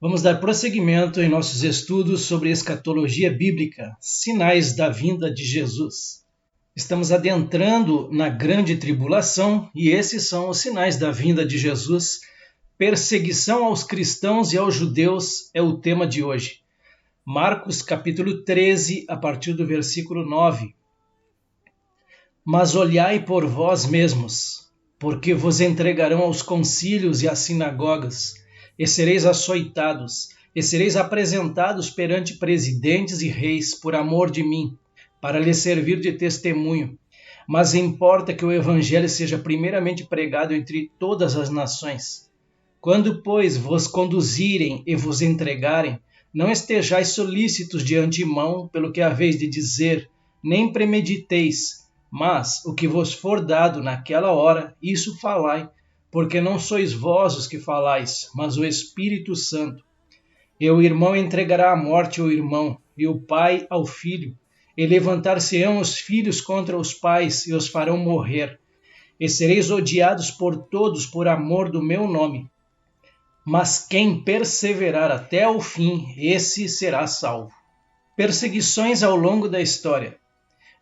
Vamos dar prosseguimento em nossos estudos sobre escatologia bíblica, sinais da vinda de Jesus. Estamos adentrando na grande tribulação e esses são os sinais da vinda de Jesus. Perseguição aos cristãos e aos judeus é o tema de hoje. Marcos capítulo 13, a partir do versículo 9. Mas olhai por vós mesmos, porque vos entregarão aos concílios e às sinagogas, e sereis açoitados, e sereis apresentados perante presidentes e reis por amor de mim, para lhes servir de testemunho. Mas importa que o evangelho seja primeiramente pregado entre todas as nações. Quando, pois, vos conduzirem e vos entregarem, não estejais solícitos de antemão pelo que haveis de dizer, nem premediteis, mas o que vos for dado naquela hora, isso falai, porque não sois vós os que falais, mas o Espírito Santo. E o irmão entregará à morte o irmão, e o pai ao filho, e levantar-se-ão os filhos contra os pais, e os farão morrer. E sereis odiados por todos por amor do meu nome. Mas quem perseverar até o fim, esse será salvo. Perseguições ao longo da história.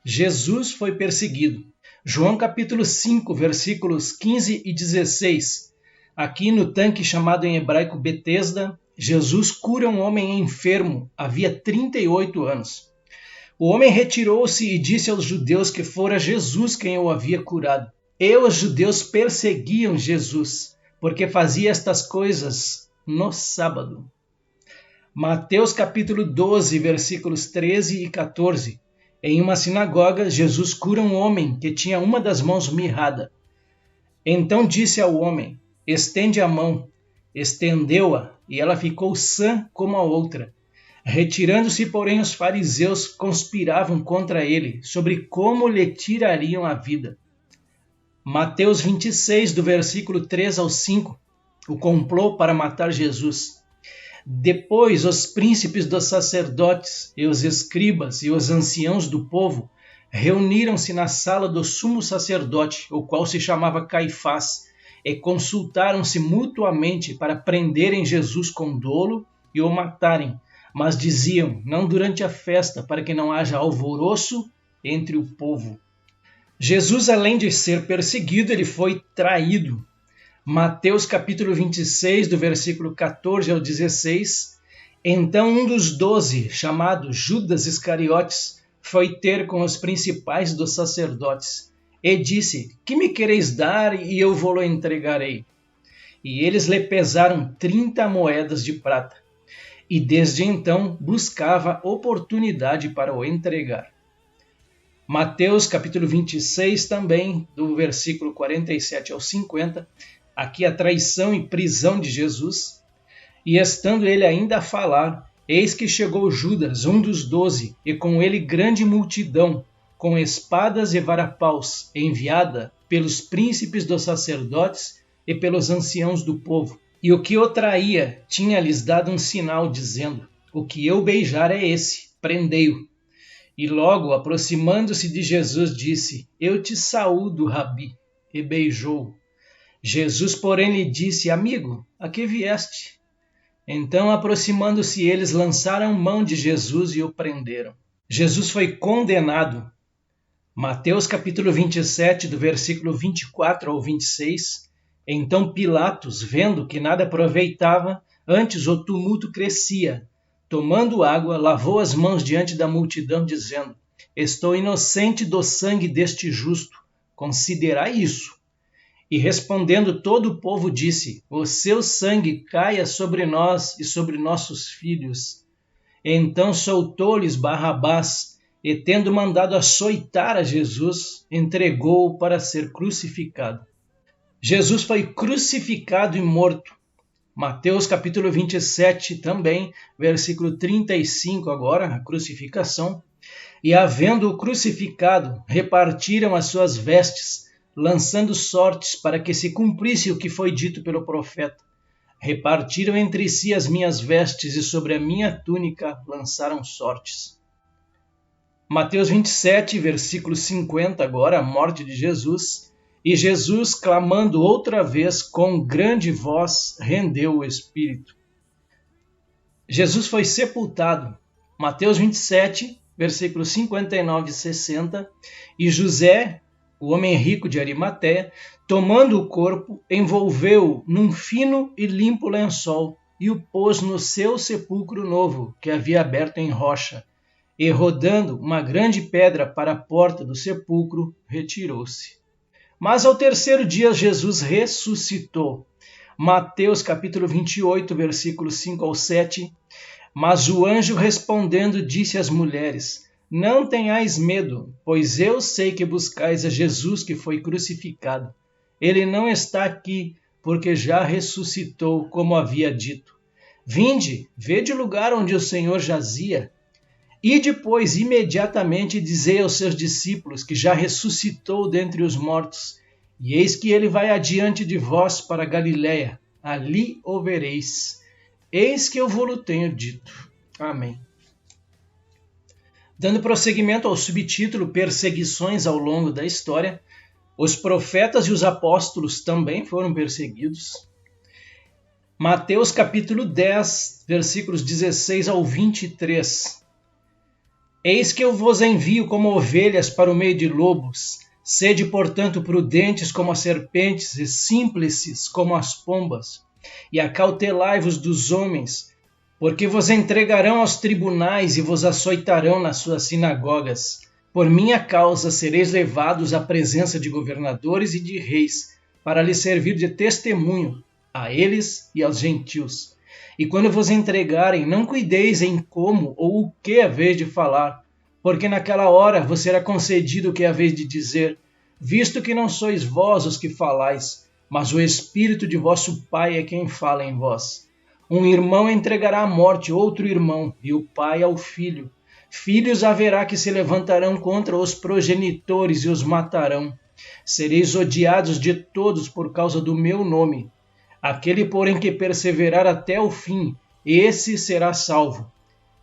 Jesus foi perseguido. João capítulo 5, versículos 15 e 16. Aqui no tanque chamado em hebraico Betesda, Jesus cura um homem enfermo, havia 38 anos. O homem retirou-se e disse aos judeus que fora Jesus quem o havia curado. E os judeus perseguiam Jesus, porque fazia estas coisas no sábado. Mateus capítulo 12, versículos 13 e 14. Em uma sinagoga, Jesus cura um homem que tinha uma das mãos mirrada. Então disse ao homem, estende a mão. Estendeu-a, e ela ficou sã como a outra. Retirando-se, porém, os fariseus conspiravam contra ele, sobre como lhe tirariam a vida. Mateus 26, do versículo 3 ao 5, o complô para matar Jesus. Depois os príncipes dos sacerdotes e os escribas e os anciãos do povo reuniram-se na sala do sumo sacerdote, o qual se chamava Caifás, e consultaram-se mutuamente para prenderem Jesus com dolo e o matarem, mas diziam, não durante a festa, para que não haja alvoroço entre o povo. Jesus, além de ser perseguido, ele foi traído. Mateus capítulo 26, do versículo 14 ao 16. Então um dos 12, chamado Judas Iscariotes, foi ter com os principais dos sacerdotes e disse, que me quereis dar e eu vou-lo entregarei? E eles lhe pesaram 30 moedas de prata. E desde então buscava oportunidade para o entregar. Mateus capítulo 26 também, do versículo 47 ao 50, aqui a traição e prisão de Jesus. E estando ele ainda a falar, eis que chegou Judas, um dos 12, e com ele grande multidão, com espadas e varapaus, enviada pelos príncipes dos sacerdotes e pelos anciãos do povo. E o que o traía tinha-lhes dado um sinal, dizendo, o que eu beijar é esse, prendei-o. E logo, aproximando-se de Jesus, disse, eu te saúdo, Rabi, e beijou-o. Jesus, porém, lhe disse, amigo, a que vieste? Então, aproximando-se eles, lançaram mão de Jesus e o prenderam. Jesus foi condenado. Mateus capítulo 27, do versículo 24 ao 26. Então Pilatos, vendo que nada aproveitava, antes o tumulto crescia, tomando água, lavou as mãos diante da multidão, dizendo, estou inocente do sangue deste justo, considerai isso. E respondendo todo o povo disse, o seu sangue caia sobre nós e sobre nossos filhos. Então soltou-lhes Barrabás, e tendo mandado açoitar a Jesus, entregou-o para ser crucificado. Jesus foi crucificado e morto. Mateus capítulo 27 também, versículo 35 agora, a crucificação. E havendo-o crucificado, repartiram as suas vestes, lançando sortes para que se cumprisse o que foi dito pelo profeta. Repartiram entre si as minhas vestes e sobre a minha túnica lançaram sortes. Mateus 27, versículo 50 agora, a morte de Jesus. E Jesus, clamando outra vez com grande voz, rendeu o espírito. Jesus foi sepultado. Mateus 27, versículos 59 e 60. E José, o homem rico de Arimateia, tomando o corpo, envolveu-o num fino e limpo lençol e o pôs no seu sepulcro novo, que havia aberto em rocha. E rodando uma grande pedra para a porta do sepulcro, retirou-se. Mas ao terceiro dia Jesus ressuscitou. Mateus capítulo 28, versículos 5 ao 7. Mas o anjo respondendo disse às mulheres: Não tenhais medo, pois eu sei que buscais a Jesus que foi crucificado. Ele não está aqui, porque já ressuscitou, como havia dito. Vinde, vede o lugar onde o Senhor jazia. E depois, imediatamente, dizei aos seus discípulos que já ressuscitou dentre os mortos. E eis que ele vai adiante de vós para Galiléia. Ali o vereis. Eis que eu vou-lo tenho dito. Amém. Dando prosseguimento ao subtítulo Perseguições ao longo da história, os profetas e os apóstolos também foram perseguidos. Mateus capítulo 10, versículos 16 ao 23. Eis que eu vos envio como ovelhas para o meio de lobos. Sede, portanto, prudentes como as serpentes e simples como as pombas. E acautelai-vos dos homens, porque vos entregarão aos tribunais e vos açoitarão nas suas sinagogas. Por minha causa sereis levados à presença de governadores e de reis, para lhes servir de testemunho a eles e aos gentios. E quando vos entregarem, não cuideis em como ou o que haveis de falar, porque naquela hora vos será concedido o que haveis de dizer, visto que não sois vós os que falais, mas o Espírito de vosso Pai é quem fala em vós. Um irmão entregará à morte outro irmão, e o pai ao filho. Filhos haverá que se levantarão contra os progenitores e os matarão. Sereis odiados de todos por causa do meu nome. Aquele, porém, que perseverar até o fim, esse será salvo.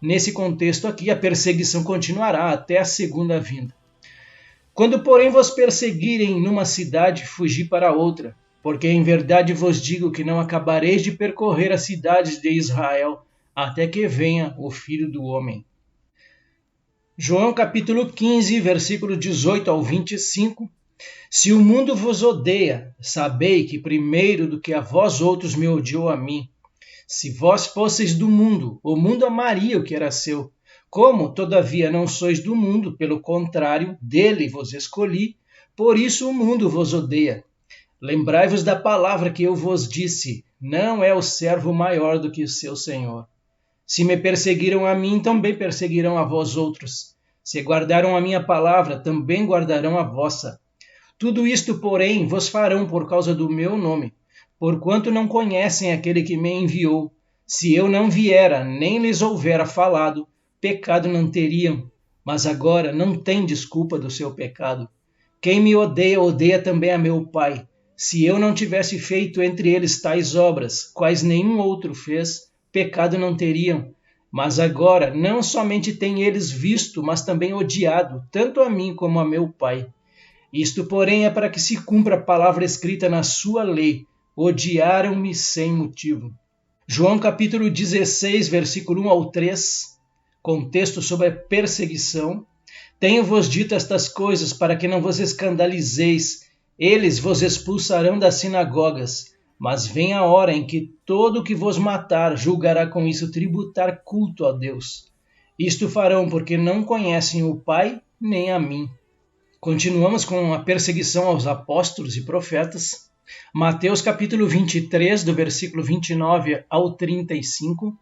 Nesse contexto aqui, a perseguição continuará até a segunda vinda. Quando, porém, vos perseguirem numa cidade, fugi para outra, porque em verdade vos digo que não acabareis de percorrer as cidades de Israel, até que venha o Filho do Homem. João capítulo 15, versículo 18 ao 25. Se o mundo vos odeia, sabei que primeiro do que a vós outros me odiou a mim. Se vós fosseis do mundo, o mundo amaria o que era seu. Como, todavia, não sois do mundo, pelo contrário, dele vos escolhi, por isso o mundo vos odeia. Lembrai-vos da palavra que eu vos disse, não é o servo maior do que o seu senhor. Se me perseguiram a mim, também perseguirão a vós outros. Se guardaram a minha palavra, também guardarão a vossa. Tudo isto, porém, vos farão por causa do meu nome, porquanto não conhecem aquele que me enviou. Se eu não viera, nem lhes houvera falado, pecado não teriam, mas agora não tem desculpa do seu pecado. Quem me odeia, odeia também a meu Pai. Se eu não tivesse feito entre eles tais obras, quais nenhum outro fez, pecado não teriam. Mas agora não somente têm eles visto, mas também odiado, tanto a mim como a meu Pai. Isto, porém, é para que se cumpra a palavra escrita na sua lei. Odiaram-me sem motivo. João capítulo 16, versículo 1 ao 3, contexto sobre a perseguição. Tenho-vos dito estas coisas para que não vos escandalizeis. Eles vos expulsarão das sinagogas, mas vem a hora em que todo o que vos matar julgará com isso tributar culto a Deus. Isto farão porque não conhecem o Pai nem a mim. Continuamos com a perseguição aos apóstolos e profetas. Mateus capítulo 23, do versículo 29 ao 35.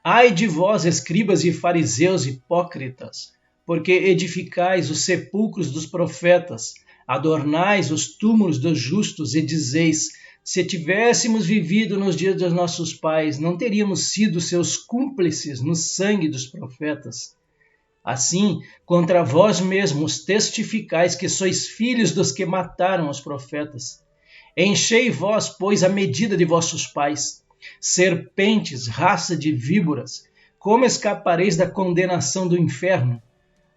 Ai de vós, escribas e fariseus hipócritas, porque edificais os sepulcros dos profetas, adornais os túmulos dos justos e dizeis, se tivéssemos vivido nos dias dos nossos pais, não teríamos sido seus cúmplices no sangue dos profetas. Assim, contra vós mesmos testificais que sois filhos dos que mataram os profetas. Enchei vós, pois, a medida de vossos pais. Serpentes, raça de víboras, como escapareis da condenação do inferno?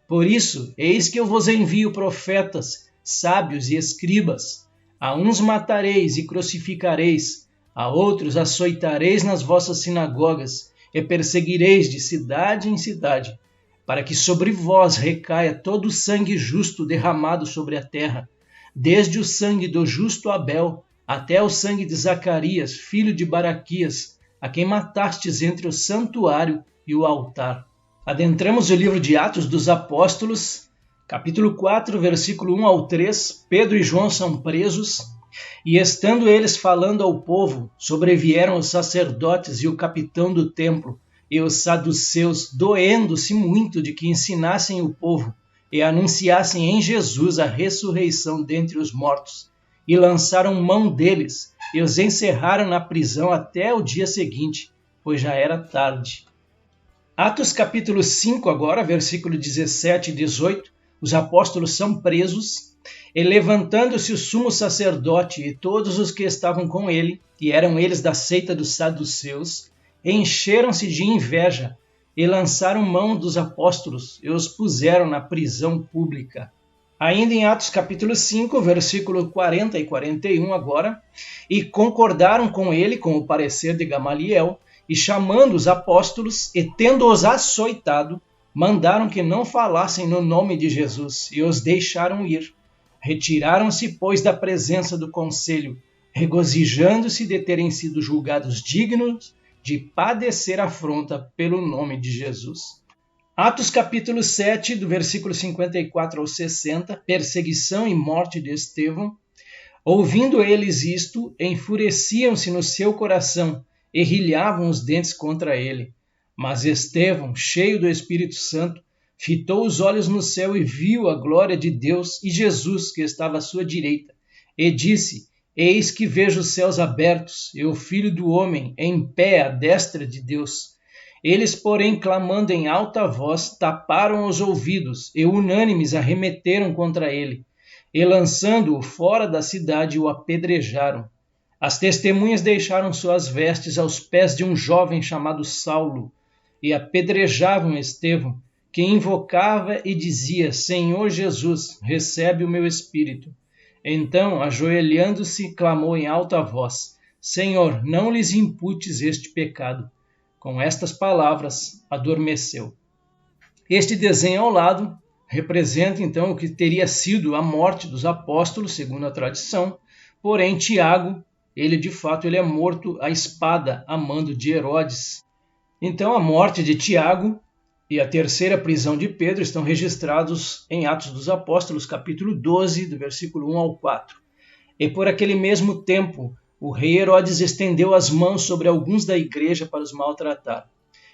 Por isso, eis que eu vos envio profetas, sábios e escribas. A uns matareis e crucificareis, a outros açoitareis nas vossas sinagogas, e perseguireis de cidade em cidade, para que sobre vós recaia todo o sangue justo derramado sobre a terra, desde o sangue do justo Abel até o sangue de Zacarias, filho de Baraquias, a quem matastes entre o santuário e o altar. Adentramos o livro de Atos dos Apóstolos, capítulo 4, versículo 1 ao 3. Pedro e João são presos, e estando eles falando ao povo, sobrevieram os sacerdotes e o capitão do templo, e os saduceus, doendo-se muito de que ensinassem o povo e anunciassem em Jesus a ressurreição dentre os mortos, e lançaram mão deles e os encerraram na prisão até o dia seguinte, pois já era tarde. Atos capítulo 5 agora, versículo 17 e 18, os apóstolos são presos, e levantando-se o sumo sacerdote e todos os que estavam com ele, e eram eles da seita dos saduceus, encheram-se de inveja e lançaram mão dos apóstolos e os puseram na prisão pública. Ainda em Atos capítulo 5, versículo 40 e 41 agora, e concordaram com ele com o parecer de Gamaliel, e chamando os apóstolos e tendo-os açoitado, mandaram que não falassem no nome de Jesus e os deixaram ir. Retiraram-se, pois, da presença do conselho, regozijando-se de terem sido julgados dignos de padecer afronta pelo nome de Jesus. Atos capítulo 7, do versículo 54 ao 60, perseguição e morte de Estevão. Ouvindo eles isto, enfureciam-se no seu coração e rilhavam os dentes contra ele. Mas Estevão, cheio do Espírito Santo, fitou os olhos no céu e viu a glória de Deus e Jesus que estava à sua direita, e disse: Eis que vejo os céus abertos e o Filho do Homem em pé à destra de Deus. Eles, porém, clamando em alta voz, taparam os ouvidos e unânimes arremeteram contra ele, e lançando-o fora da cidade o apedrejaram. As testemunhas deixaram suas vestes aos pés de um jovem chamado Saulo, e apedrejavam Estevão, que invocava e dizia: Senhor Jesus, recebe o meu espírito. Então, ajoelhando-se, clamou em alta voz: Senhor, não lhes imputes este pecado. Com estas palavras, adormeceu. Este desenho ao lado representa então o que teria sido a morte dos apóstolos, segundo a tradição. Porém, Tiago, ele é morto à espada, a mando de Herodes. Então, a morte de Tiago e a terceira prisão de Pedro estão registrados em Atos dos Apóstolos, capítulo 12, do versículo 1 ao 4. E por aquele mesmo tempo, o rei Herodes estendeu as mãos sobre alguns da igreja para os maltratar,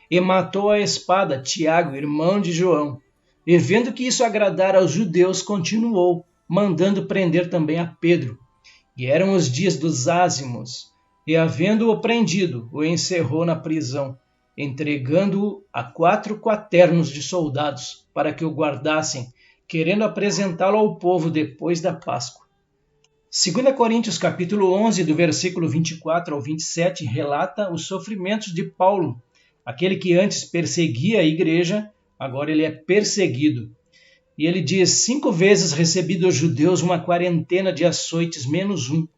e matou à espada Tiago, irmão de João. E vendo que isso agradara aos judeus, continuou, mandando prender também a Pedro. E eram os dias dos ázimos, e havendo-o prendido, o encerrou na prisão, entregando-o a 4 quaternos de soldados, para que o guardassem, querendo apresentá-lo ao povo depois da Páscoa. 2 Coríntios capítulo 11, do versículo 24 ao 27, relata os sofrimentos de Paulo, aquele que antes perseguia a igreja, agora ele é perseguido. E ele diz: 5 vezes recebi dos judeus uma quarentena de açoites menos um.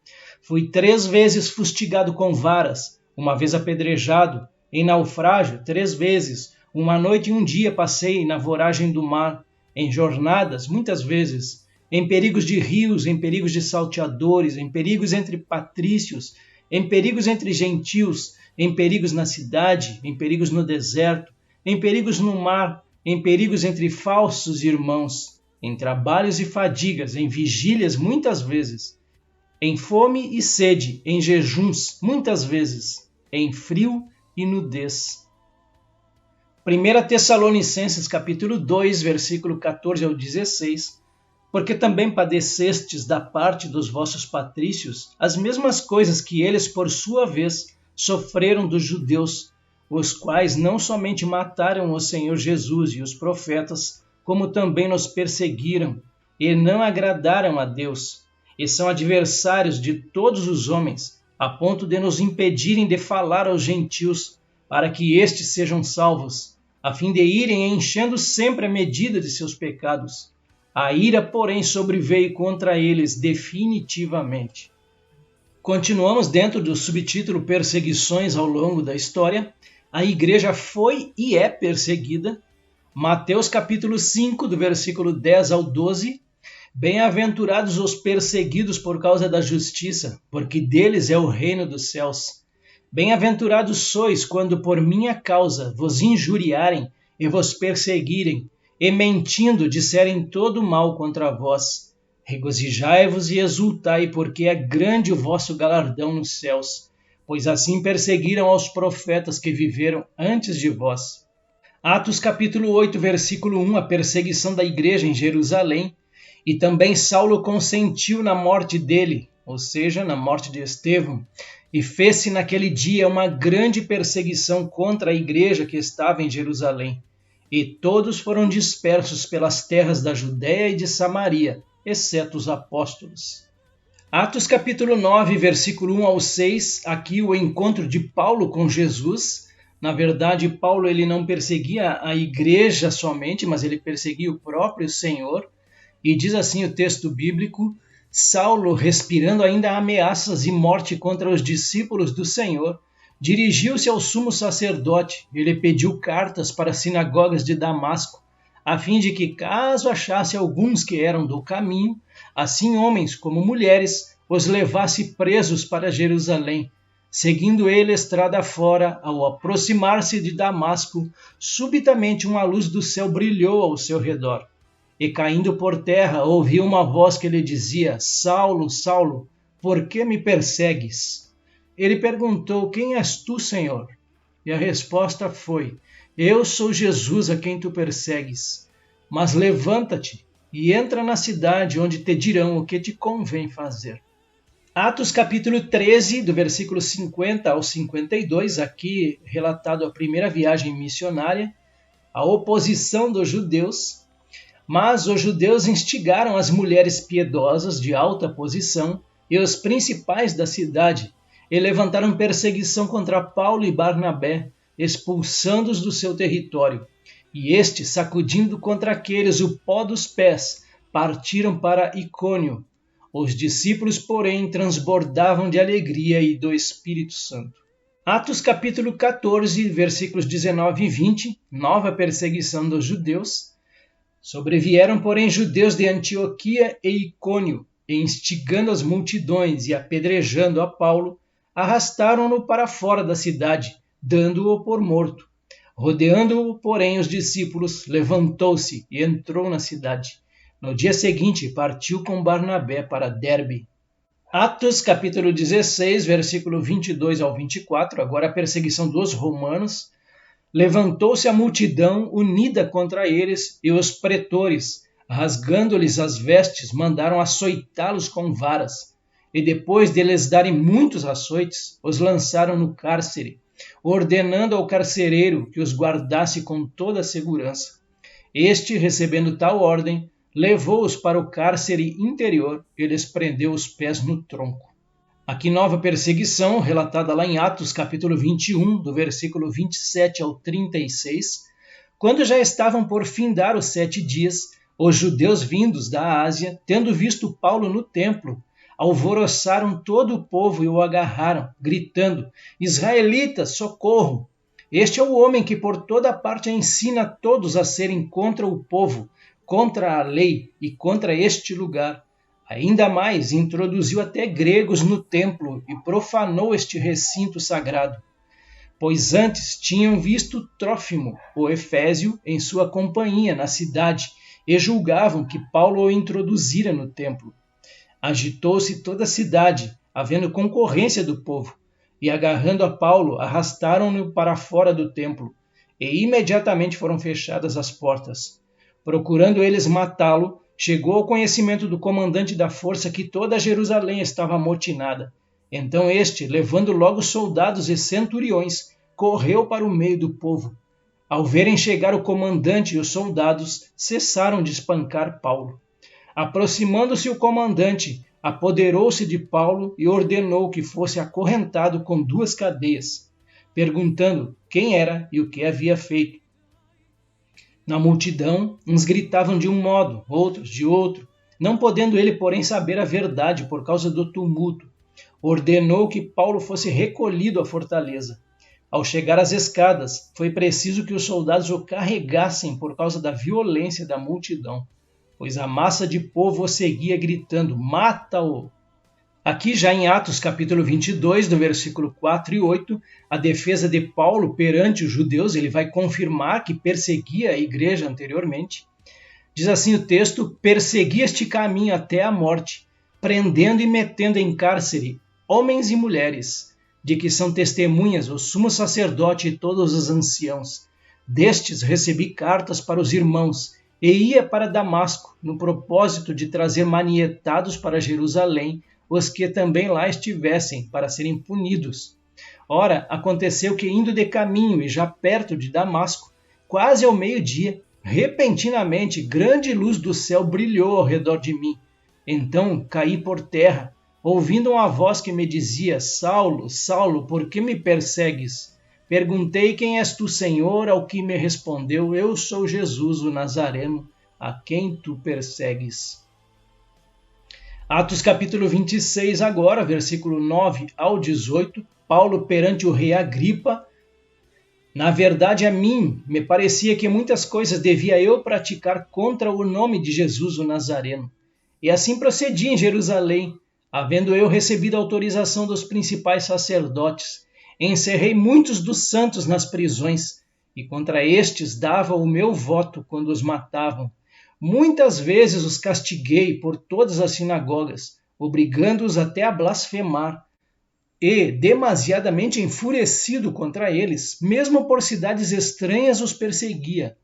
Fui 3 vezes fustigado com varas, uma vez apedrejado, em naufrágio 3 vezes, uma noite e um dia passei na voragem do mar, em jornadas muitas vezes, em perigos de rios, em perigos de salteadores, em perigos entre patrícios, em perigos entre gentios, em perigos na cidade, em perigos no deserto, em perigos no mar, em perigos entre falsos irmãos, em trabalhos e fadigas, em vigílias muitas vezes, em fome e sede, em jejuns muitas vezes, em frio e nudez. 1 Tessalonicenses capítulo 2, versículo 14 ao 16, porque também padecestes da parte dos vossos patrícios as mesmas coisas que eles, por sua vez, sofreram dos judeus, os quais não somente mataram o Senhor Jesus e os profetas, como também nos perseguiram, e não agradaram a Deus, e são adversários de todos os homens, a ponto de nos impedirem de falar aos gentios, para que estes sejam salvos, a fim de irem enchendo sempre a medida de seus pecados. A ira, porém, sobreveio contra eles definitivamente. Continuamos dentro do subtítulo Perseguições ao longo da história. a igreja foi e é perseguida. Mateus capítulo 5, do versículo 10 ao 12. Bem-aventurados os perseguidos por causa da justiça, porque deles é o reino dos céus. Bem-aventurados sois quando por minha causa vos injuriarem e vos perseguirem, e mentindo disserem todo mal contra vós. Regozijai-vos e exultai, porque é grande o vosso galardão nos céus, pois assim perseguiram aos profetas que viveram antes de vós. Atos capítulo 8, versículo 1, a perseguição da igreja em Jerusalém, e também Saulo consentiu na morte dele, ou seja, na morte de Estevão, e fez-se naquele dia uma grande perseguição contra a igreja que estava em Jerusalém, e todos foram dispersos pelas terras da Judéia e de Samaria, exceto os apóstolos. Atos capítulo 9, versículo 1 ao 6, aqui o encontro de Paulo com Jesus. Na verdade, Paulo ele não perseguia a igreja somente, mas ele perseguia o próprio Senhor. E diz assim o texto bíblico: Saulo, respirando ainda ameaças e morte contra os discípulos do Senhor, dirigiu-se ao sumo sacerdote. Ele pediu cartas para as sinagogas de Damasco, a fim de que, caso achasse alguns que eram do caminho, assim homens como mulheres, os levasse presos para Jerusalém. Seguindo ele estrada fora, ao aproximar-se de Damasco, subitamente uma luz do céu brilhou ao seu redor. E caindo por terra, ouviu uma voz que lhe dizia: Saulo, Saulo, por que me persegues? Ele perguntou: Quem és tu, Senhor? E a resposta foi: Eu sou Jesus a quem tu persegues. Mas levanta-te e entra na cidade, onde te dirão o que te convém fazer. Atos capítulo 13, do versículo 50 ao 52, aqui relatado a primeira viagem missionária, a oposição dos judeus. Mas os judeus instigaram as mulheres piedosas de alta posição e os principais da cidade, e levantaram perseguição contra Paulo e Barnabé, expulsando-os do seu território. E estes, sacudindo contra aqueles o pó dos pés, partiram para Icônio. Os discípulos, porém, transbordavam de alegria e do Espírito Santo. Atos capítulo 14, versículos 19 e 20, nova perseguição dos judeus. Sobrevieram, porém, judeus de Antioquia e Icônio, e instigando as multidões e apedrejando a Paulo, arrastaram-no para fora da cidade, dando-o por morto. Rodeando-o, porém, os discípulos, levantou-se e entrou na cidade. No dia seguinte, partiu com Barnabé para Derbe. Atos capítulo 16, versículo 22 ao 24, agora a perseguição dos romanos. Levantou-se a multidão unida contra eles, e os pretores, rasgando-lhes as vestes, mandaram açoitá-los com varas. E depois de lhes darem muitos açoites, os lançaram no cárcere, ordenando ao carcereiro que os guardasse com toda a segurança. Este, recebendo tal ordem, levou-os para o cárcere interior e lhes prendeu os pés no tronco. Aqui nova perseguição, relatada lá em Atos capítulo 21, do versículo 27 ao 36. Quando já estavam por findar os 7 dias, os judeus vindos da Ásia, tendo visto Paulo no templo, alvoroçaram todo o povo e o agarraram, gritando: Israelitas, socorro! Este é o homem que por toda parte ensina todos a serem contra o povo, contra a lei e contra este lugar. Ainda mais, introduziu até gregos no templo e profanou este recinto sagrado. Pois antes tinham visto Trófimo, o Efésio, em sua companhia na cidade, e julgavam que Paulo o introduzira no templo. Agitou-se toda a cidade, havendo concorrência do povo, e agarrando a Paulo, arrastaram-no para fora do templo, e imediatamente foram fechadas as portas. Procurando eles matá-lo, chegou ao conhecimento do comandante da força que toda Jerusalém estava amotinada. Então este, levando logo soldados e centuriões, correu para o meio do povo. Ao verem chegar o comandante e os soldados, cessaram de espancar Paulo. Aproximando-se o comandante, apoderou-se de Paulo e ordenou que fosse acorrentado com 2 cadeias, perguntando quem era e o que havia feito. Na multidão, uns gritavam de um modo, outros de outro, não podendo ele, porém, saber a verdade por causa do tumulto. Ordenou que Paulo fosse recolhido à fortaleza. Ao chegar às escadas, foi preciso que os soldados o carregassem por causa da violência da multidão, pois a massa de povo o seguia gritando: "Mata-o!". Aqui já em Atos capítulo 22, do versículo 4 e 8, a defesa de Paulo perante os judeus, ele vai confirmar que perseguia a igreja anteriormente. Diz assim o texto: "Perseguia este caminho até a morte, prendendo e metendo em cárcere homens e mulheres, de que são testemunhas o sumo sacerdote e todos os anciãos. Destes recebi cartas para os irmãos, e ia para Damasco, no propósito de trazer manietados para Jerusalém os que também lá estivessem, para serem punidos. Ora, aconteceu que, indo de caminho e já perto de Damasco, quase ao meio-dia, repentinamente grande luz do céu brilhou ao redor de mim. Então caí por terra, ouvindo uma voz que me dizia: "Saulo, Saulo, por que me persegues?" Perguntei: "Quem és tu, Senhor?" Ao que me respondeu: "Eu sou Jesus, o Nazareno, a quem tu persegues." Atos capítulo 26 agora, versículo 9 ao 18, Paulo perante o rei Agripa: "Na verdade, a mim me parecia que muitas coisas devia eu praticar contra o nome de Jesus, o Nazareno. E assim procedi em Jerusalém, havendo eu recebido autorização dos principais sacerdotes. Encerrei muitos dos santos nas prisões, e contra estes dava o meu voto quando os matavam. Muitas vezes os castiguei por todas as sinagogas, obrigando-os até a blasfemar. E, demasiadamente enfurecido contra eles, mesmo por cidades estranhas os perseguia.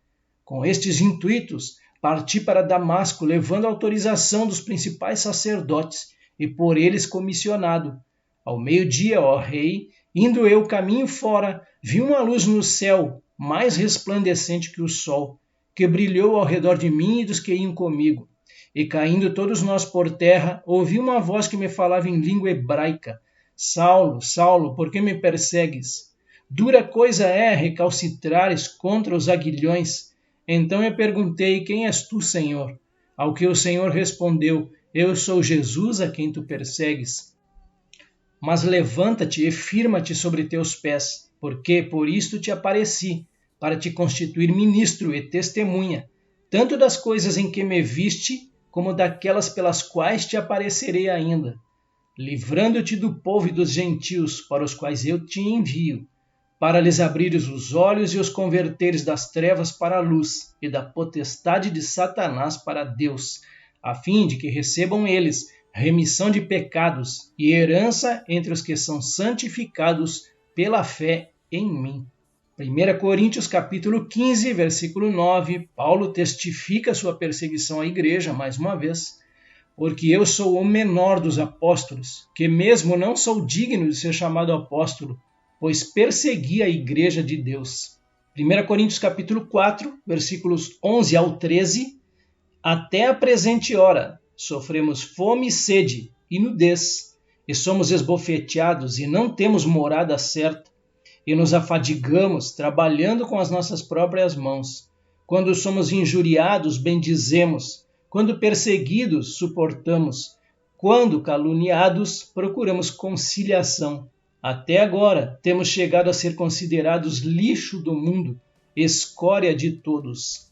Com estes intuitos, parti para Damasco, levando a autorização dos principais sacerdotes, e por eles comissionado. Ao meio-dia, ó rei, indo eu caminho fora, vi uma luz no céu, mais resplandecente que o sol, que brilhou ao redor de mim e dos que iam comigo. E caindo todos nós por terra, ouvi uma voz que me falava em língua hebraica: "Saulo, Saulo, por que me persegues? Dura coisa é recalcitrares contra os aguilhões." Então eu perguntei: "Quem és tu, Senhor?" Ao que o Senhor respondeu: "Eu sou Jesus, a quem tu persegues. Mas levanta-te e firma-te sobre teus pés, porque por isto te apareci, para te constituir ministro e testemunha, tanto das coisas em que me viste, como daquelas pelas quais te aparecerei ainda, livrando-te do povo e dos gentios, para os quais eu te envio, para lhes abrires os olhos e os converteres das trevas para a luz, e da potestade de Satanás para Deus, a fim de que recebam eles remissão de pecados e herança entre os que são santificados pela fé em mim." 1 Coríntios capítulo 15, versículo 9, Paulo testifica sua perseguição à igreja, mais uma vez: "Porque eu sou o menor dos apóstolos, que mesmo não sou digno de ser chamado apóstolo, pois persegui a igreja de Deus." 1 Coríntios capítulo 4, versículos 11 ao 13, "Até a presente hora sofremos fome e sede e nudez, e somos esbofeteados e não temos morada certa, e nos afadigamos trabalhando com as nossas próprias mãos. Quando somos injuriados, bendizemos, quando perseguidos, suportamos, quando caluniados, procuramos conciliação. Até agora temos chegado a ser considerados lixo do mundo, escória de todos."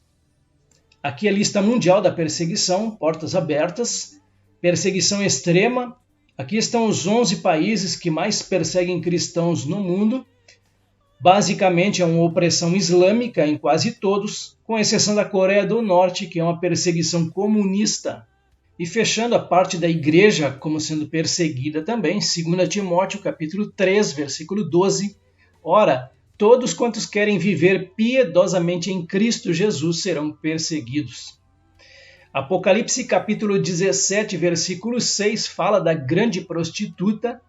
Aqui a lista mundial da perseguição, portas abertas, perseguição extrema. Aqui estão os 11 países que mais perseguem cristãos no mundo. Basicamente é uma opressão islâmica em quase todos, com exceção da Coreia do Norte, que é uma perseguição comunista. E fechando a parte da igreja como sendo perseguida também, 2 Timóteo capítulo 3, versículo 12, "Ora, todos quantos querem viver piedosamente em Cristo Jesus serão perseguidos." Apocalipse capítulo 17, versículo 6, fala da grande prostituta.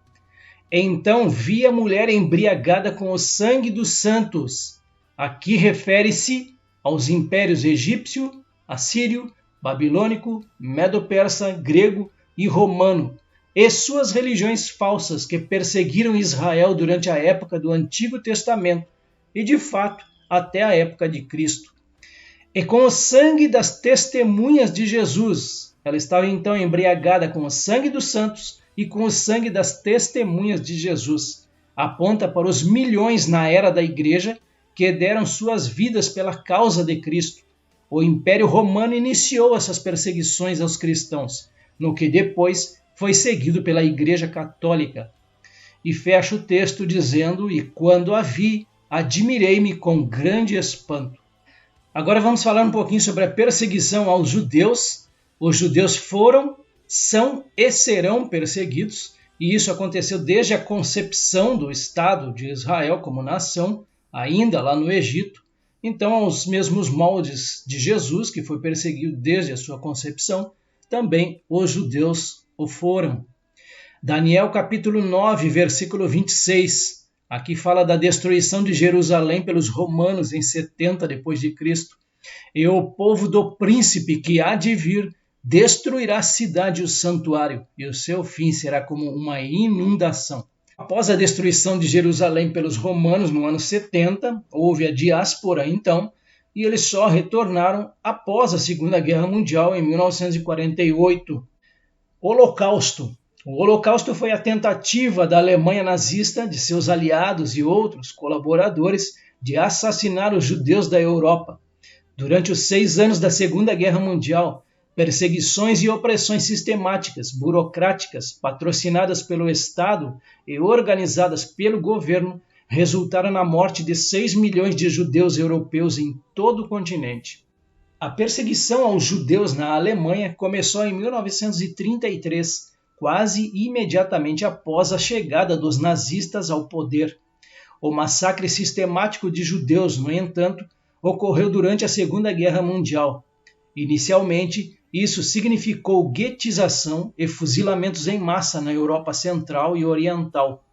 "Então vi a mulher embriagada com o sangue dos santos." Aqui refere-se aos impérios egípcio, assírio, babilônico, medo-persa, grego e romano, e suas religiões falsas que perseguiram Israel durante a época do Antigo Testamento e, de fato, até a época de Cristo. E com o sangue das testemunhas de Jesus, ela estava então embriagada com o sangue dos santos e com o sangue das testemunhas de Jesus. aponta para os milhões na era da Igreja que deram suas vidas pela causa de Cristo. O Império Romano iniciou essas perseguições aos cristãos, no que depois foi seguido pela Igreja Católica. E fecha o texto dizendo: "E quando a vi, admirei-me com grande espanto." Agora vamos falar um pouquinho sobre a perseguição aos judeus. Os judeus foram, são e serão perseguidos, e isso aconteceu desde a concepção do Estado de Israel como nação, ainda lá no Egito. Então, aos mesmos moldes de Jesus, que foi perseguido desde a sua concepção, também os judeus o foram. Daniel capítulo 9, versículo 26. Aqui fala da destruição de Jerusalém pelos romanos em 70 depois de Cristo. "E o povo do príncipe que há de vir destruirá a cidade e o santuário, e o seu fim será como uma inundação." Após a destruição de Jerusalém pelos romanos no ano 70, houve a diáspora então, e eles só retornaram após a Segunda Guerra Mundial em 1948. Holocausto. O Holocausto foi a tentativa da Alemanha nazista, de seus aliados e outros colaboradores, de assassinar os judeus da Europa. Durante os 6 anos da Segunda Guerra Mundial, perseguições e opressões sistemáticas, burocráticas, patrocinadas pelo Estado e organizadas pelo governo, resultaram na morte de 6 milhões de judeus europeus em todo o continente. A perseguição aos judeus na Alemanha começou em 1933, quase imediatamente após a chegada dos nazistas ao poder. O massacre sistemático de judeus, no entanto, ocorreu durante a Segunda Guerra Mundial. Inicialmente, isso significou guetização e fuzilamentos em massa na Europa Central e Oriental.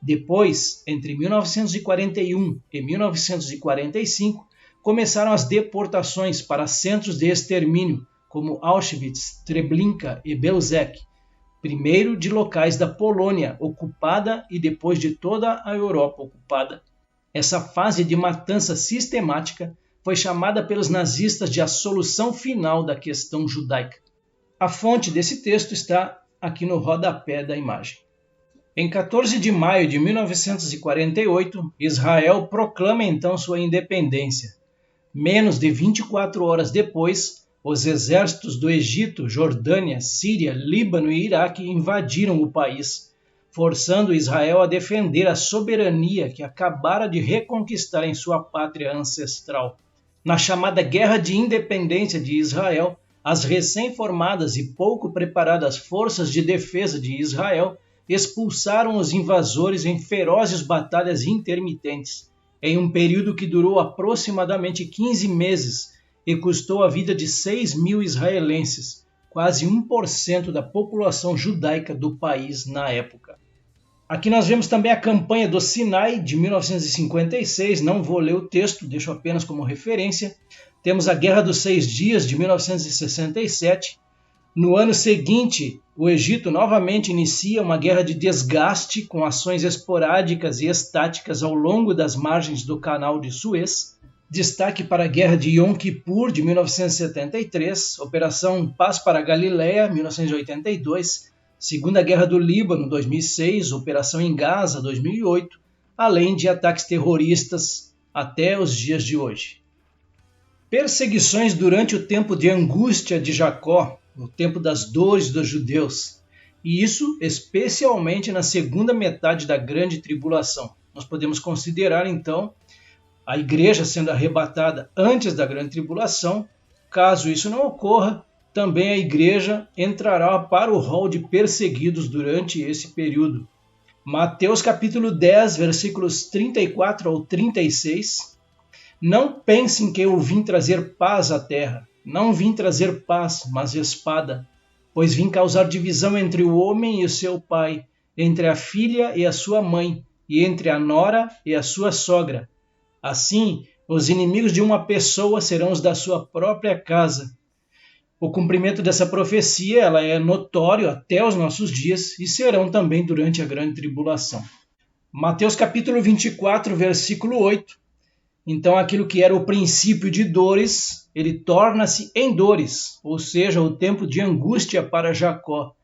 Depois, entre 1941 e 1945, começaram as deportações para centros de extermínio, como Auschwitz, Treblinka e Belzec, primeiro de locais da Polônia ocupada e depois de toda a Europa ocupada. Essa fase de matança sistemática foi chamada pelos nazistas de a solução final da questão judaica. A fonte desse texto está aqui no rodapé da imagem. Em 14 de maio de 1948, Israel proclama então sua independência. Menos de 24 horas depois, os exércitos do Egito, Jordânia, Síria, Líbano e Iraque invadiram o país, forçando Israel a defender a soberania que acabara de reconquistar em sua pátria ancestral. Na chamada Guerra de Independência de Israel, as recém-formadas e pouco preparadas forças de defesa de Israel expulsaram os invasores em ferozes batalhas intermitentes, em um período que durou aproximadamente 15 meses e custou a vida de 6 mil israelenses, quase 1% da população judaica do país na época. Aqui nós vemos também a campanha do Sinai de 1956, não vou ler o texto, deixo apenas como referência. Temos a Guerra dos 6 Dias de 1967. No ano seguinte, o Egito novamente inicia uma guerra de desgaste com ações esporádicas e estáticas ao longo das margens do Canal de Suez. Destaque para a Guerra de Yom Kippur de 1973, Operação Paz para a Galileia, 1982, Segunda Guerra do Líbano, 2006, Operação em Gaza, 2008, além de ataques terroristas até os dias de hoje. Perseguições durante o tempo de angústia de Jacó, o tempo das dores dos judeus, e isso especialmente na segunda metade da Grande Tribulação. Nós podemos considerar, então, a igreja sendo arrebatada antes da Grande Tribulação. Caso isso não ocorra, também a igreja entrará para o rol de perseguidos durante esse período. Mateus capítulo 10, versículos 34 ao 36. Não pensem que eu vim trazer paz à terra. Não vim trazer paz, mas espada. Pois vim causar divisão entre o homem e o seu pai, entre a filha e a sua mãe, e entre a nora e a sua sogra. Assim, os inimigos de uma pessoa serão os da sua própria casa. O cumprimento dessa profecia ela é notório até os nossos dias e serão também durante a Grande Tribulação. Mateus capítulo 24, versículo 8. Então aquilo que era o princípio de dores, ele torna-se em dores, ou seja, o tempo de angústia para Jacó.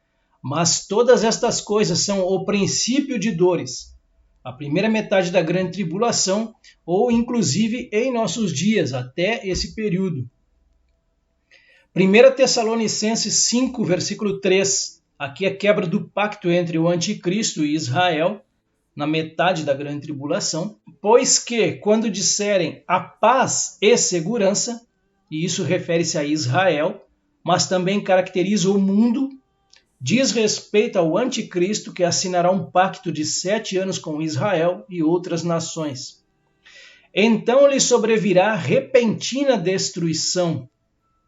Mas todas estas coisas são o princípio de dores. a primeira metade da grande tribulação, ou inclusive em nossos dias, até esse período. 1 Tessalonicenses 5, versículo 3, aqui é a quebra do pacto entre o anticristo e Israel, na metade da grande tribulação, pois que, quando disserem a paz e segurança, e isso refere-se a Israel, mas também caracteriza o mundo, diz respeito ao anticristo que assinará um pacto de 7 anos com Israel e outras nações. Então lhe sobrevirá repentina destruição.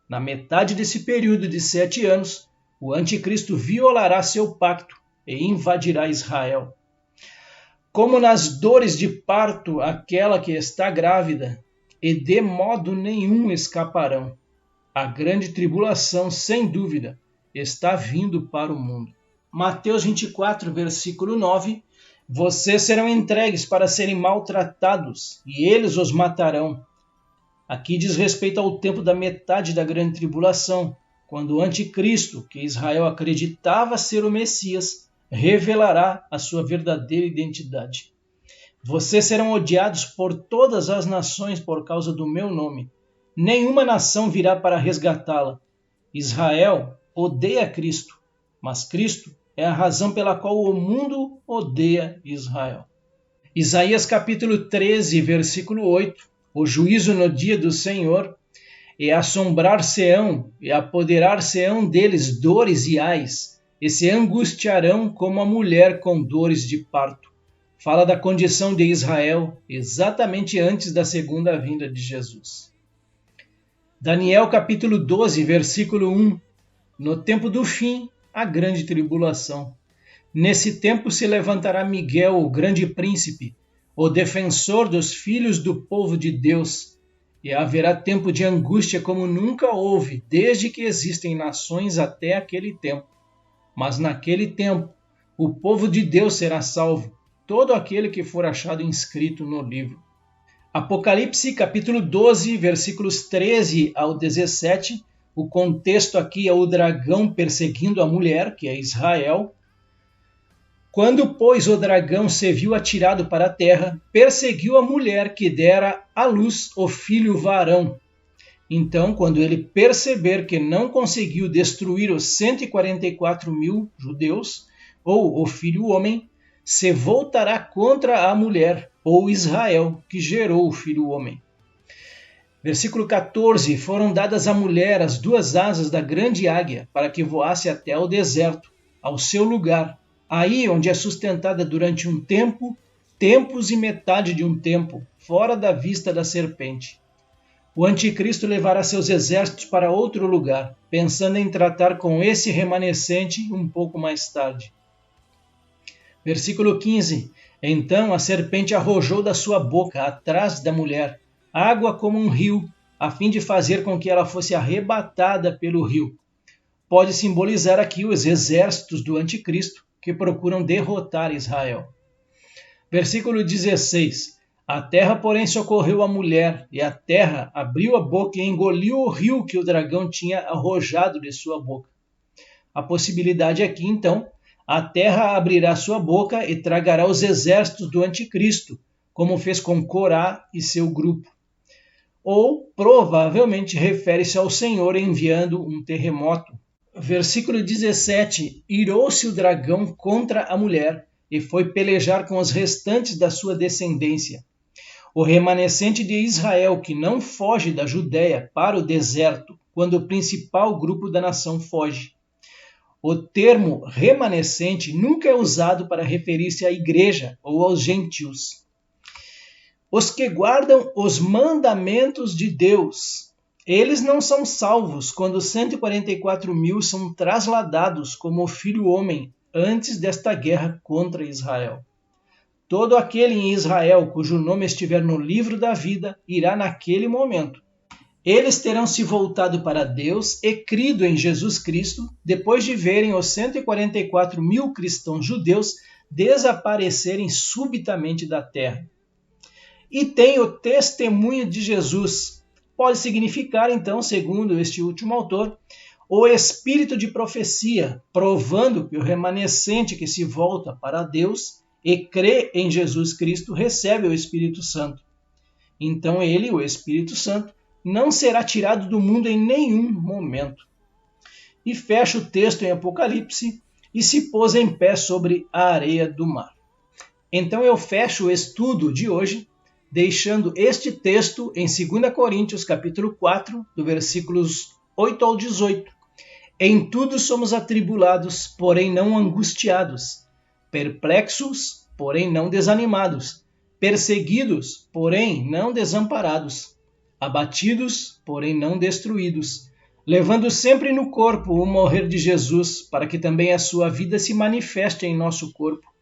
Na metade desse período de 7 anos, o anticristo violará seu pacto e invadirá Israel. Como nas dores de parto aquela que está grávida, e de modo nenhum escaparão. A grande tribulação, sem dúvida, está vindo para o mundo. Mateus 24, versículo 9, vocês serão entregues para serem maltratados, e eles os matarão. Aqui diz respeito ao tempo da metade da grande tribulação, quando o anticristo, que Israel acreditava ser o Messias, revelará a sua verdadeira identidade. Vocês serão odiados por todas as nações por causa do meu nome. Nenhuma nação virá para resgatá-la. Israel odeia Cristo, mas Cristo é a razão pela qual o mundo odeia Israel. Isaías capítulo 13, versículo 8. O juízo no dia do Senhor, e assombrar-se-ão, e apoderar-se-ão deles dores e ais, e se angustiarão como a mulher com dores de parto. Fala da condição de Israel exatamente antes da segunda vinda de Jesus. Daniel capítulo 12, versículo 1. No tempo do fim, a grande tribulação. Nesse tempo se levantará Miguel, o grande príncipe, o defensor dos filhos do povo de Deus, e haverá tempo de angústia como nunca houve, desde que existem nações até aquele tempo. Mas naquele tempo, o povo de Deus será salvo, todo aquele que for achado inscrito no livro. Apocalipse capítulo 12, versículos 13 ao 17, o contexto aqui é o dragão perseguindo a mulher, que é Israel. Quando, pois, o dragão se viu atirado para a terra, perseguiu a mulher que dera à luz o filho varão. Então, quando ele perceber que não conseguiu destruir os 144.000 judeus, ou o filho homem, se voltará contra a mulher, ou Israel, que gerou o filho homem. Versículo 14. Foram dadas à mulher as 2 asas da grande águia, para que voasse até ao deserto, ao seu lugar, aí onde é sustentada durante um tempo, tempos e metade de um tempo, fora da vista da serpente. O anticristo levará seus exércitos para outro lugar, pensando em tratar com esse remanescente um pouco mais tarde. Versículo 15. Então a serpente arrojou da sua boca, atrás da mulher, água como um rio, a fim de fazer com que ela fosse arrebatada pelo rio. Pode simbolizar aqui os exércitos do anticristo, que procuram derrotar Israel. Versículo 16. A terra, porém, socorreu a mulher, e a terra abriu a boca e engoliu o rio que o dragão tinha arrojado de sua boca. A possibilidade aqui, então, a terra abrirá sua boca e tragará os exércitos do anticristo, como fez com Corá e seu grupo. Ou, provavelmente, refere-se ao Senhor enviando um terremoto. Versículo 17. Irou-se o dragão contra a mulher e foi pelejar com os restantes da sua descendência. O remanescente de Israel que não foge da Judéia para o deserto, quando o principal grupo da nação foge. O termo remanescente nunca é usado para referir-se à igreja ou aos gentios. Os que guardam os mandamentos de Deus. Eles não são salvos quando 144.000 são trasladados como filho homem antes desta guerra contra Israel. Todo aquele em Israel cujo nome estiver no livro da vida irá naquele momento. Eles terão se voltado para Deus e crido em Jesus Cristo depois de verem os 144.000 cristãos judeus desaparecerem subitamente da terra. E tem o testemunho de Jesus. Pode significar, então, segundo este último autor, o espírito de profecia, provando que o remanescente que se volta para Deus e crê em Jesus Cristo recebe o Espírito Santo. Então ele, o Espírito Santo, não será tirado do mundo em nenhum momento. E fecha o texto em Apocalipse e se pôs em pé sobre a areia do mar. Então eu fecho o estudo de hoje deixando este texto em 2 Coríntios capítulo 4, do versículos 8 ao 18. Em tudo somos atribulados, porém não angustiados, perplexos, porém não desanimados, perseguidos, porém não desamparados, abatidos, porém não destruídos, levando sempre no corpo o morrer de Jesus, para que também a sua vida se manifeste em nosso corpo.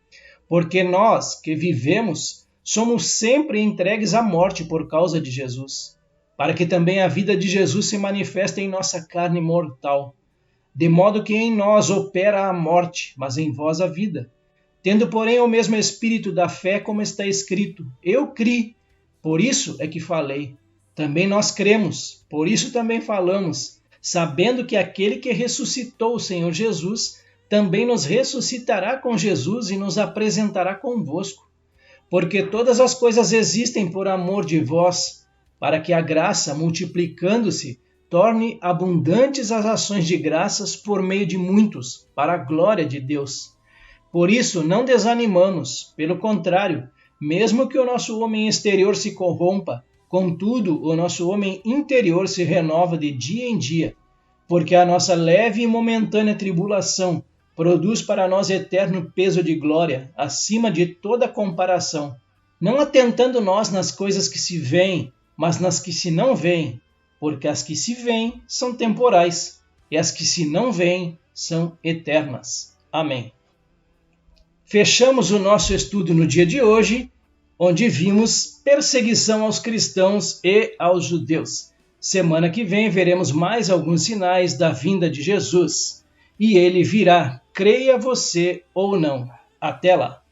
Porque nós, que vivemos, somos sempre entregues à morte por causa de Jesus, para que também a vida de Jesus se manifeste em nossa carne mortal. De modo que em nós opera a morte, mas em vós a vida. Tendo, porém, o mesmo espírito da fé, como está escrito, eu criei, por isso é que falei. Também nós cremos, por isso também falamos, sabendo que aquele que ressuscitou o Senhor Jesus, também nos ressuscitará com Jesus e nos apresentará convosco. Porque todas as coisas existem por amor de vós, para que a graça, multiplicando-se, torne abundantes as ações de graças por meio de muitos, para a glória de Deus. Por isso, não desanimamos, pelo contrário, mesmo que o nosso homem exterior se corrompa, contudo, o nosso homem interior se renova de dia em dia, porque a nossa leve e momentânea tribulação produz para nós eterno peso de glória, acima de toda comparação, não atentando nós nas coisas que se veem, mas nas que se não veem, porque as que se veem são temporais, e as que se não veem são eternas. Amém. Fechamos o nosso estudo no dia de hoje, onde vimos perseguição aos cristãos e aos judeus. Semana que vem veremos mais alguns sinais da vinda de Jesus. E ele virá, creia você ou não. Até lá!